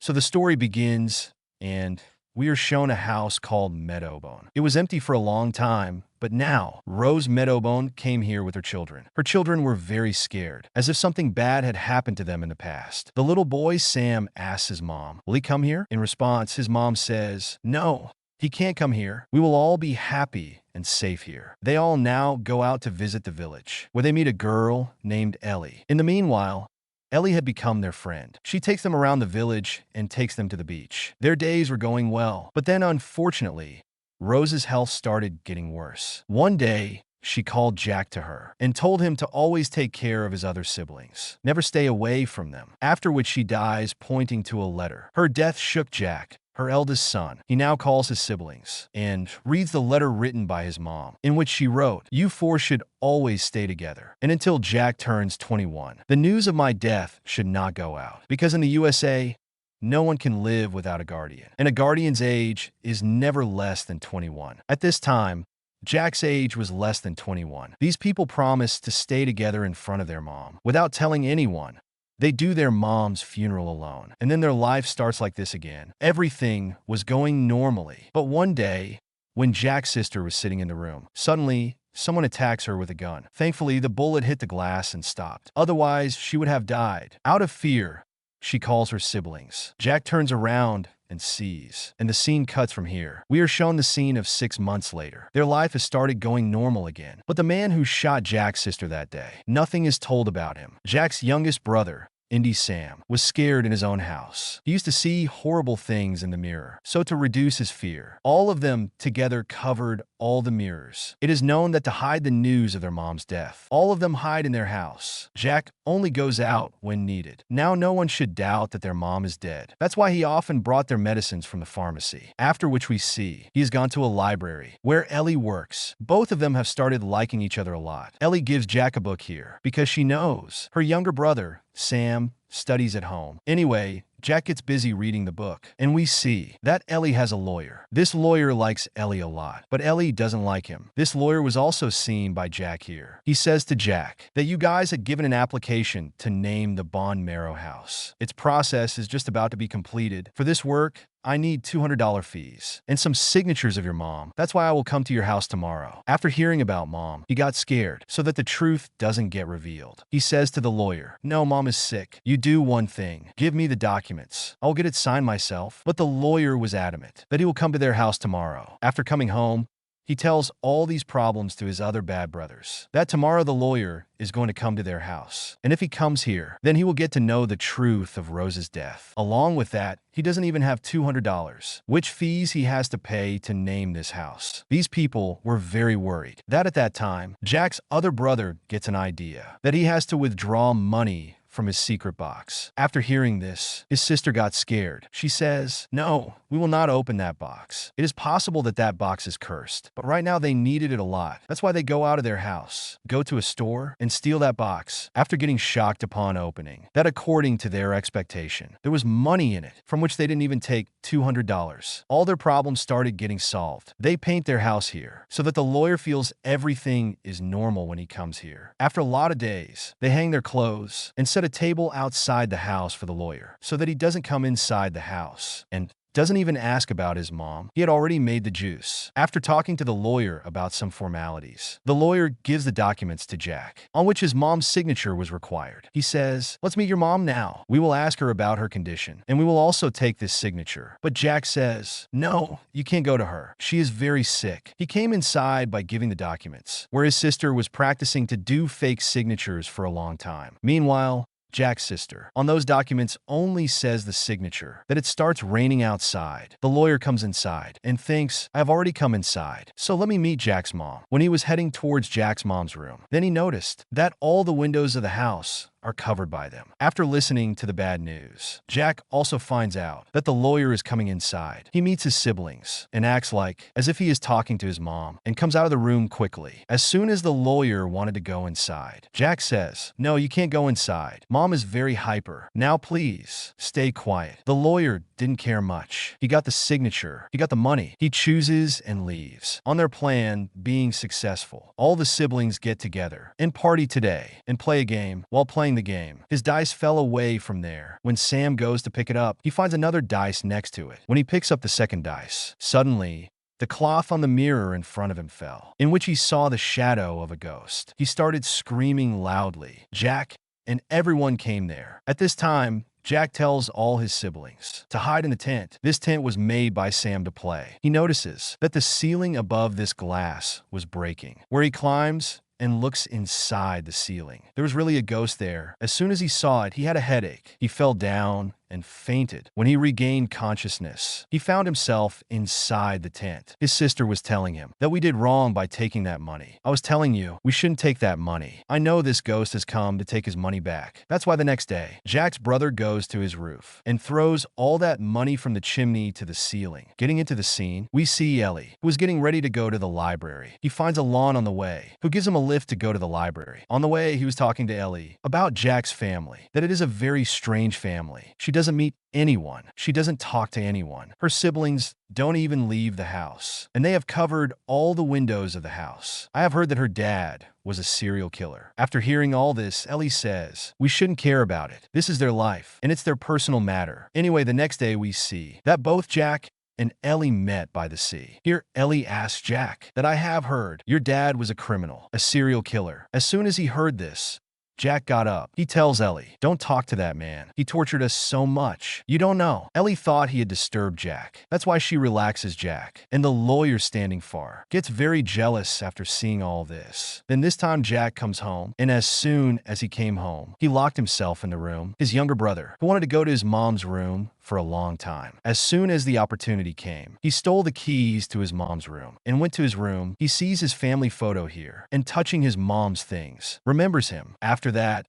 So the story begins, and we are shown a house called Meadowbone. It was empty for a long time, but now Rose Meadowbone came here with her children. Her children were very scared, as if something bad had happened to them in the past. The little boy, Sam, asks his mom, "Will he come here?" In response, his mom says, "No, he can't come here. We will all be happy and safe here." They all now go out to visit the village, where they meet a girl named Ellie. In the meanwhile, Ellie had become their friend. She takes them around the village and takes them to the beach. Their days were going well, but then unfortunately, Rose's health started getting worse. One day, she called Jack to her and told him to always take care of his other siblings, never stay away from them, after which she dies, pointing to a letter. Her death shook Jack, her eldest son. He now calls his siblings and reads the letter written by his mom, in which she wrote, "You four should always stay together, and until Jack turns 21. The news of my death should not go out, because in the USA, no one can live without a guardian, and a guardian's age is never less than 21. At this time, Jack's age was less than 21. These people promised to stay together in front of their mom, without telling anyone. They do their mom's funeral alone, and then their life starts like this again. Everything was going normally, but one day, when Jack's sister was sitting in the room, suddenly, someone attacks her with a gun. Thankfully, the bullet hit the glass and stopped. Otherwise, she would have died. Out of fear, she calls her siblings. Jack turns around and sees, and the scene cuts from here. We are shown the scene of 6 months later. Their life has started going normal again. But the man who shot Jack's sister that day, nothing is told about him. Jack's youngest brother, Indy Sam, was scared in his own house. He used to see horrible things in the mirror. So to reduce his fear, all of them together covered all the mirrors. It is known that to hide the news of their mom's death, all of them hide in their house. Jack only goes out when needed. Now no one should doubt that their mom is dead. That's why he often brought their medicines from the pharmacy. After which we see, he has gone to a library where Ellie works. Both of them have started liking each other a lot. Ellie gives Jack a book here because she knows her younger brother, Sam, studies at home. Anyway, Jack gets busy reading the book, and we see that Ellie has a lawyer. This lawyer likes Ellie a lot, but Ellie doesn't like him. This lawyer was also seen by Jack here. He says to Jack that you guys had given an application to name the Bone Marrow House. Its process is just about to be completed. For this work, I need $200 fees and some signatures of your mom. That's why I will come to your house tomorrow. After hearing about mom, he got scared so that the truth doesn't get revealed. He says to the lawyer, "No, mom is sick. You do one thing. Give me the documents. I'll get it signed myself." But the lawyer was adamant that he will come to their house tomorrow. After coming home, he tells all these problems to his other bad brothers. That tomorrow the lawyer is going to come to their house. And if he comes here, then he will get to know the truth of Rose's death. Along with that, he doesn't even have $200, which fees he has to pay to name this house. These people were very worried that at that time, Jack's other brother gets an idea that he has to withdraw money from his secret box. After hearing this, his sister got scared. She says, "No, we will not open that box. It is possible that that box is cursed, but right now they needed it a lot. That's why they go out of their house, go to a store, and steal that box after getting shocked upon opening. That according to their expectation, there was money in it, from which they didn't even take $200. All their problems started getting solved. They paint their house here so that the lawyer feels everything is normal when he comes here. After a lot of days, they hang their clothes and set a table outside the house for the lawyer so that he doesn't come inside the house and doesn't even ask about his mom. He had already made the juice. After talking to the lawyer about some formalities, the lawyer gives the documents to Jack, on which his mom's signature was required. He says, "Let's meet your mom now. We will ask her about her condition, and we will also take this signature." But Jack says, "No, you can't go to her. She is very sick." He came inside by giving the documents, where his sister was practicing to do fake signatures for a long time. Meanwhile, Jack's sister, on those documents, only says the signature, that it starts raining outside. The lawyer comes inside and thinks, "I have already come inside, so let me meet Jack's mom." When he was heading towards Jack's mom's room, then he noticed that all the windows of the house are covered by them. After listening to the bad news, Jack also finds out that the lawyer is coming inside. He meets his siblings and acts like as if he is talking to his mom and comes out of the room quickly. As soon as the lawyer wanted to go inside, Jack says, "No, you can't go inside. Mom is very hyper. Now please, stay quiet." The lawyer didn't care much. He got the signature. He got the money. He chooses and leaves. On their plan, being successful. All the siblings get together and party today and play a game. While playing the game, his dice fell away from there. When Sam goes to pick it up, he finds another dice next to it. When he picks up the second dice, suddenly, the cloth on the mirror in front of him fell, in which he saw the shadow of a ghost. He started screaming loudly. Jack and everyone came there. At this time, Jack tells all his siblings to hide in the tent. This tent was made by Sam to play. He notices that the ceiling above this glass was breaking. Where he climbs and looks inside the ceiling, there was really a ghost there. As soon as he saw it, he had a headache. He fell down and fainted. When he regained consciousness, he found himself inside the tent. His sister was telling him that we did wrong by taking that money. I was telling you, we shouldn't take that money. I know this ghost has come to take his money back. That's why the next day, Jack's brother goes to his roof and throws all that money from the chimney to the ceiling. Getting into the scene, we see Ellie, who is getting ready to go to the library. He finds a lawn on the way, who gives him a lift to go to the library. On the way, he was talking to Ellie about Jack's family, that it is a very strange family. She doesn't meet anyone. She doesn't talk to anyone. Her siblings don't even leave the house, and they have covered all the windows of the house. I have heard that her dad was a serial killer. After hearing all this, Ellie says, we shouldn't care about it. This is their life, and it's their personal matter. Anyway, the next day we see that both Jack and Ellie met by the sea. Here, Ellie asks Jack that I have heard your dad was a criminal, a serial killer. As soon as he heard this, Jack got up. He tells Ellie, don't talk to that man. He tortured us so much. You don't know. Ellie thought he had disturbed Jack. That's why she relaxes Jack. And the lawyer standing far gets very jealous after seeing all this. Then this time Jack comes home, and as soon as he came home, he locked himself in the room. His younger brother, who wanted to go to his mom's room for a long time. As soon as the opportunity came, he stole the keys to his mom's room and went to his room. He sees his family photo here and touching his mom's things remembers him. After that,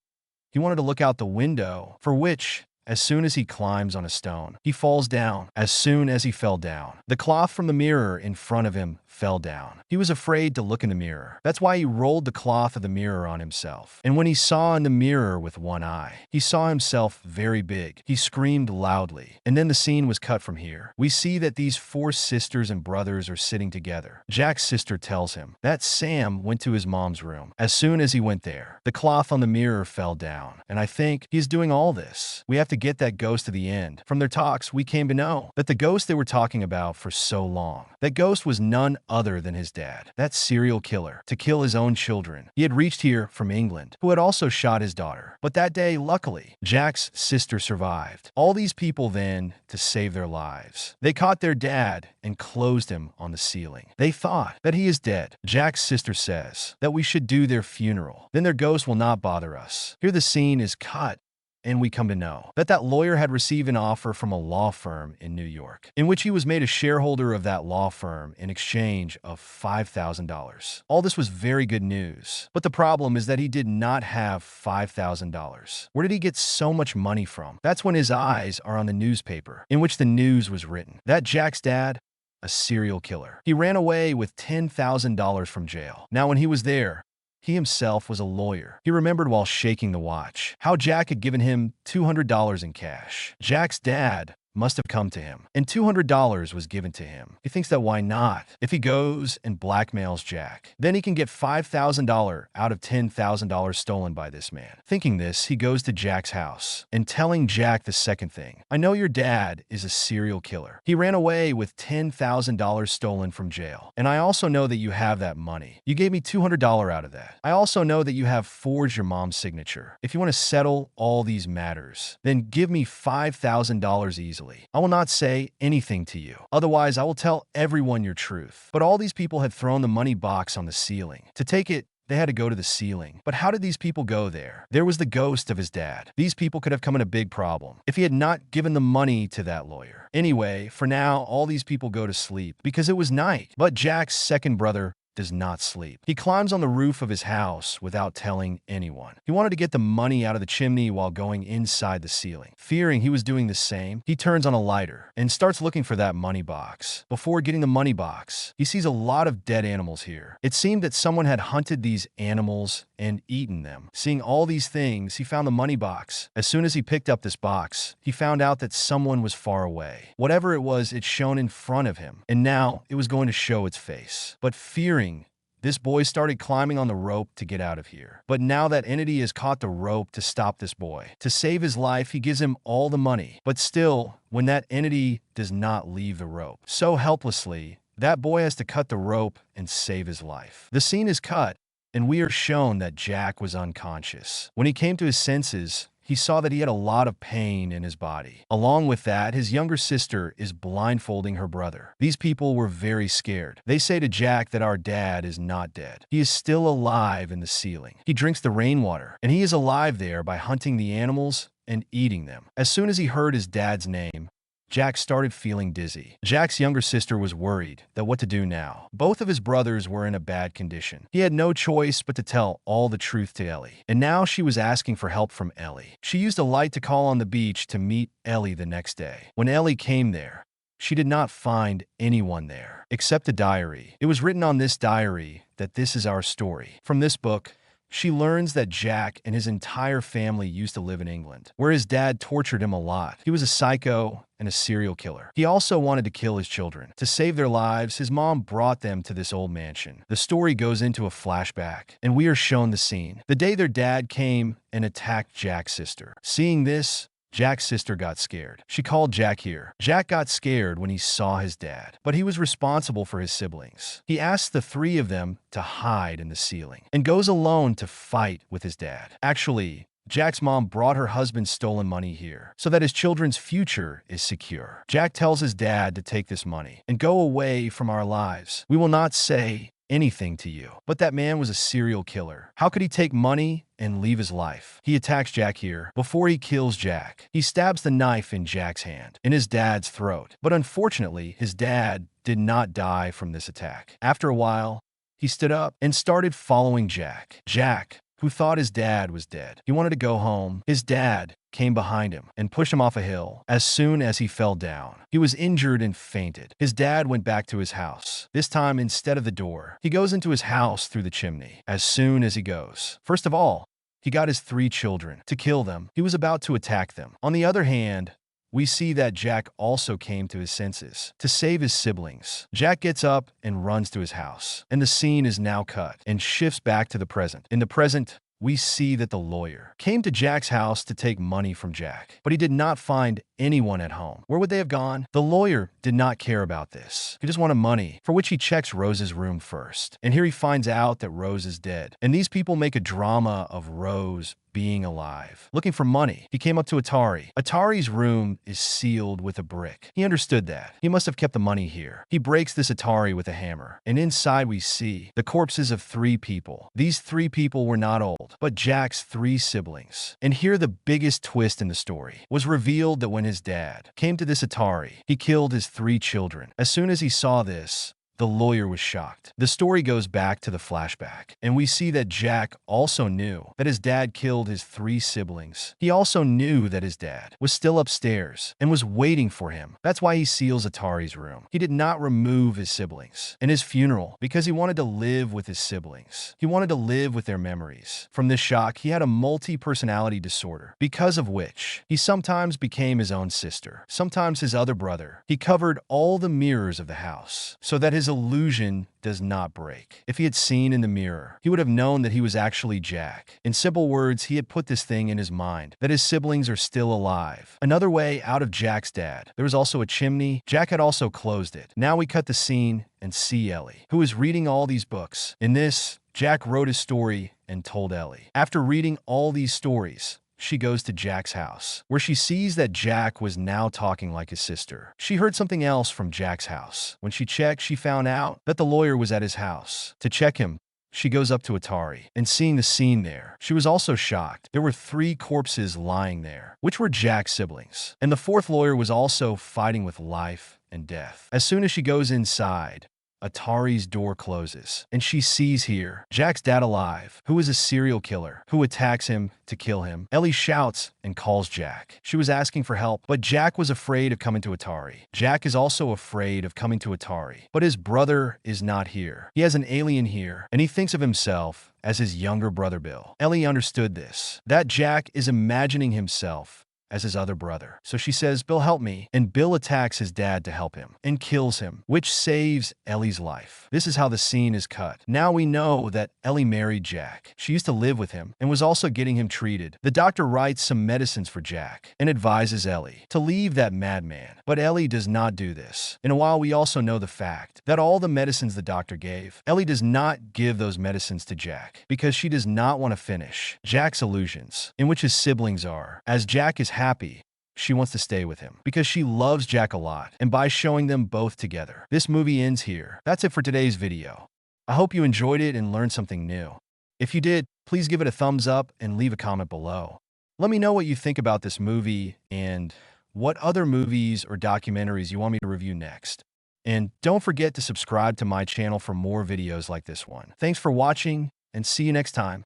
he wanted to look out the window, for which, as soon as he climbs on a stone, he falls down. As soon as he fell down, the cloth from the mirror in front of him fell down. He was afraid to look in the mirror. That's why he rolled the cloth of the mirror on himself. And when he saw in the mirror with one eye, he saw himself very big. He screamed loudly. And then the scene was cut from here. We see that these four sisters and brothers are sitting together. Jack's sister tells him that Sam went to his mom's room. As soon as he went there, the cloth on the mirror fell down. And I think he's doing all this. We have to get that ghost to the end. From their talks, we came to know that the ghost they were talking about for so long, that ghost was none other than his dad, that serial killer, to kill his own children. He had reached here from England, who had also shot his daughter. But that day, luckily, Jack's sister survived. All these people then, to save their lives, they caught their dad and closed him on the ceiling. They thought that he is dead. Jack's sister says that we should do their funeral. Then their ghost will not bother us. Here the scene is cut, and we come to know that that lawyer had received an offer from a law firm in New York, in which he was made a shareholder of that law firm in exchange of $5,000. All this was very good news, but the problem is that he did not have $5,000. Where did he get so much money from? That's when his eyes are on the newspaper, in which the news was written that Jack's dad, a serial killer. He ran away with $10,000 from jail. Now, when he was there, he himself was a lawyer. He remembered while shaking the watch how Jack had given him $200 in cash. Jack's dad must have come to him, and $200 was given to him. He thinks that why not? If he goes and blackmails Jack, then he can get $5,000 out of $10,000 stolen by this man. Thinking this, he goes to Jack's house and telling Jack the second thing. I know your dad is a serial killer. He ran away with $10,000 stolen from jail. And I also know that you have that money. You gave me $200 out of that. I also know that you have forged your mom's signature. If you want to settle all these matters, then give me $5,000 easily. I will not say anything to you. Otherwise, I will tell everyone your truth. But all these people had thrown the money box on the ceiling. To take it, they had to go to the ceiling. But how did these people go there? There was the ghost of his dad. These people could have come in a big problem if he had not given the money to that lawyer. Anyway, for now, all these people go to sleep because it was night. But Jack's second brother does not sleep. He climbs on the roof of his house without telling anyone. He wanted to get the money out of the chimney while going inside the ceiling. Fearing he was doing the same, he turns on a lighter and starts looking for that money box. Before getting the money box, he sees a lot of dead animals here. It seemed that someone had hunted these animals and eaten them. Seeing all these things, he found the money box. As soon as he picked up this box, he found out that someone was far away. Whatever it was, it shone in front of him, and now it was going to show its face. But fearing, this boy started climbing on the rope to get out of here. But now that entity has caught the rope to stop this boy. To save his life, he gives him all the money. But still, when that entity does not leave the rope, so helplessly, that boy has to cut the rope and save his life. The scene is cut, and we are shown that Jack was unconscious. When he came to his senses, he saw that he had a lot of pain in his body. Along with that, his younger sister is blindfolding her brother. These people were very scared. They say to Jack that our dad is not dead. He is still alive in the ceiling. He drinks the rainwater, and he is alive there by hunting the animals and eating them. As soon as he heard his dad's name, Jack started feeling dizzy. Jack's younger sister was worried that what to do now. Both of his brothers were in a bad condition. He had no choice but to tell all the truth to Ellie. And now she was asking for help from Ellie. She used a light to call on the beach to meet Ellie the next day. When Ellie came there, she did not find anyone there, except a diary. It was written on this diary that this is our story. From this book, she learns that Jack and his entire family used to live in England, where his dad tortured him a lot. He was a psycho and a serial killer. He also wanted to kill his children. To save their lives, his mom brought them to this old mansion. The story goes into a flashback, and we are shown the scene. The day their dad came and attacked Jack's sister. Seeing this, Jack's sister got scared. She called Jack here. Jack got scared when he saw his dad, but he was responsible for his siblings. He asked the three of them to hide in the ceiling and goes alone to fight with his dad. Actually, Jack's mom brought her husband's stolen money here so that his children's future is secure. Jack tells his dad to take this money and go away from our lives. We will not say anything to you. But that man was a serial killer. How could he take money and leave his life? He attacks Jack here. Before he kills Jack, he stabs the knife in Jack's hand, in his dad's throat. But unfortunately, his dad did not die from this attack. After a while, he stood up and started following Jack. Jack, who thought his dad was dead. He wanted to go home. His dad came behind him and pushed him off a hill. As soon as he fell down, he was injured and fainted. His dad went back to his house. This time, instead of the door, he goes into his house through the chimney. As soon as he goes, first of all, he got his 3 children. To kill them, he was about to attack them. On the other hand, we see that Jack also came to his senses to save his siblings. Jack gets up and runs to his house, and the scene is now cut and shifts back to the present. In the present, we see that the lawyer came to Jack's house to take money from Jack, but he did not find anyone at home. Where would they have gone? The lawyer did not care about this. He just wanted money, for which he checks Rose's room first. And here he finds out that Rose is dead. And these people make a drama of Rose being alive, looking for money. He came up to Atari. Atari's room is sealed with a brick. He understood that. He must have kept the money here. He breaks this Atari with a hammer, and inside we see the corpses of 3 people. These 3 people were not old, but Jack's 3 siblings. And here the biggest twist in the story was revealed that when his dad came to this Atari, he killed his 3 children. As soon as he saw this, the lawyer was shocked. The story goes back to the flashback, and we see that Jack also knew that his dad killed his 3 siblings. He also knew that his dad was still upstairs and was waiting for him. That's why he seals Atari's room. He did not remove his siblings in his funeral because he wanted to live with his siblings. He wanted to live with their memories. From this shock, he had a multi-personality disorder, because of which he sometimes became his own sister, sometimes his other brother. He covered all the mirrors of the house so that his illusion does not break. If he had seen in the mirror, he would have known that he was actually Jack. In simple words, he had put this thing in his mind, that his siblings are still alive. Another way out of Jack's dad. There was also a chimney. Jack had also closed it. Now we cut the scene and see Ellie, who is reading all these books. In this, Jack wrote his story and told Ellie. After reading all these stories, she goes to Jack's house, where she sees that Jack was now talking like his sister. She heard something else from Jack's house. When she checked, she found out that the lawyer was at his house. To check him, she goes up to Atari, and seeing the scene there, she was also shocked. There were 3 corpses lying there, which were Jack's siblings. And the 4th lawyer was also fighting with life and death. As soon as she goes inside, Atari's door closes, and she sees here Jack's dad alive, who is a serial killer, who attacks him to kill him. Ellie shouts and calls Jack. She was asking for help, but Jack was afraid of coming to Atari. Jack is also afraid of coming to Atari, but his brother is not here. He has an alien here, and he thinks of himself as his younger brother Bill. Ellie understood this, that Jack is imagining himself as his other brother. So she says, "Bill, help me." And Bill attacks his dad to help him and kills him, which saves Ellie's life. This is how the scene is cut. Now we know that Ellie married Jack. She used to live with him and was also getting him treated. The doctor writes some medicines for Jack and advises Ellie to leave that madman. But Ellie does not do this. And while we also know the fact that all the medicines the doctor gave, Ellie does not give those medicines to Jack because she does not want to finish Jack's illusions in which his siblings are. As Jack is happy, she wants to stay with him because she loves Jack a lot, and by showing them both together. This movie ends here. That's it for today's video. I hope you enjoyed it and learned something new. If you did, please give it a thumbs up and leave a comment below. Let me know what you think about this movie and what other movies or documentaries you want me to review next. And don't forget to subscribe to my channel for more videos like this one. Thanks for watching, and see you next time.